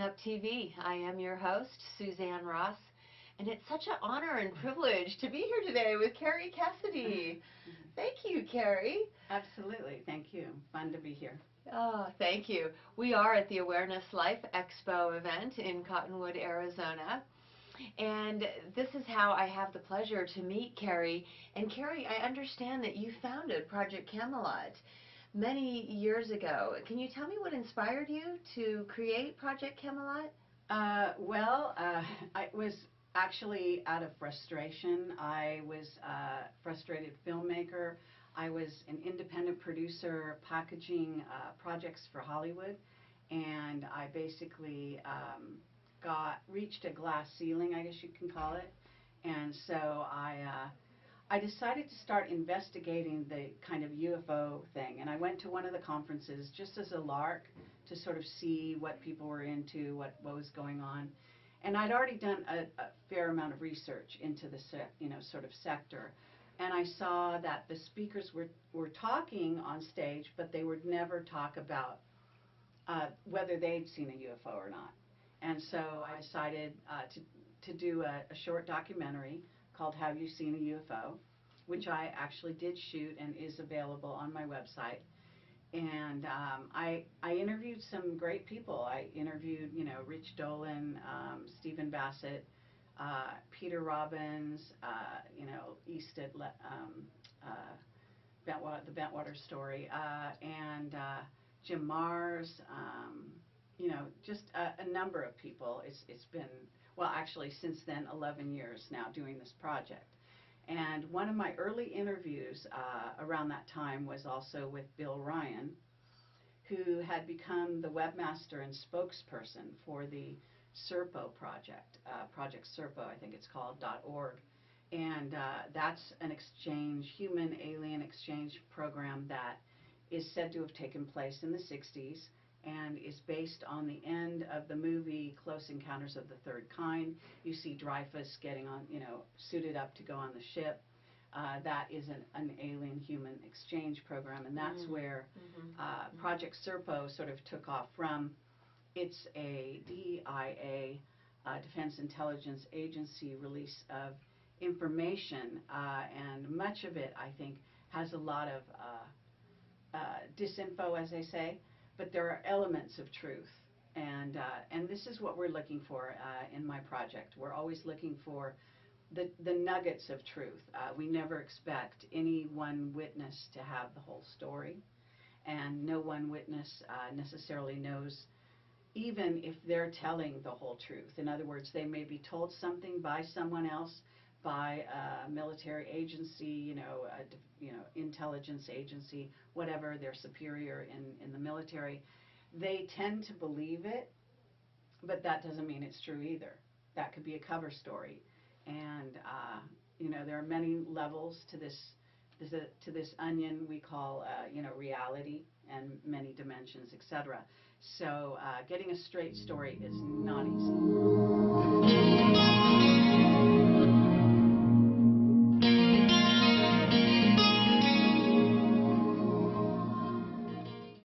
Up TV. I am your host, Suzanne Ross, and it's such an honor and privilege to be here today with Kerry Cassidy. Thank you, Kerry. Absolutely. Thank you. Fun to be here. Oh, thank you. We are at the Awareness Life Expo event in Cottonwood, Arizona. And this is how I have the pleasure to meet Kerry. And Kerry, I understand that you founded Project Camelot many years ago. Can you tell me what inspired you to create Project Camelot? I was actually out of frustration. I was a frustrated filmmaker. I was an independent producer packaging projects for Hollywood, and I basically reached a glass ceiling, I guess you can call it. And so I decided to start investigating the kind of UFO thing, and I went to one of the conferences just as a lark to sort of see what people were into, what was going on. And I'd already done a fair amount of research into the sort of sector, and I saw that the speakers were talking on stage, but they would never talk about whether they'd seen a UFO or not. And so I decided to do a short documentary called Have You Seen a UFO, which I actually did shoot and is available on my website. And I interviewed some great people. I interviewed, Rich Dolan, Stephen Bassett, Peter Robbins, East at the Bentwater story, and Jim Mars, just a number of people. It's been, well, actually since then, 11 years now doing this project. And one of my early interviews around that time was also with Bill Ryan, who had become the webmaster and spokesperson for the SERPO project, Project SERPO, I think it's called, .org. And that's an exchange, human-alien exchange program that is said to have taken place in the 60s and is based on the end of the movie Close Encounters of the Third Kind. You see Dreyfus getting on, suited up to go on the ship. That is an alien-human exchange program, and that's where Project SERPO sort of took off from. It's a DIA, Defense Intelligence Agency, release of information, and much of it, I think, has a lot of disinfo, as they say, but there are elements of truth, and this is what we're looking for in my project. We're always looking for the nuggets of truth. We never expect any one witness to have the whole story, and no one witness necessarily knows even if they're telling the whole truth. In other words, they may be told something by someone else, by a military agency, intelligence agency, whatever, their superior in the military. They tend to believe it, but that doesn't mean it's true either. That could be a cover story. And, there are many levels to this onion we call, reality, and many dimensions, etc. So getting a straight story is not easy.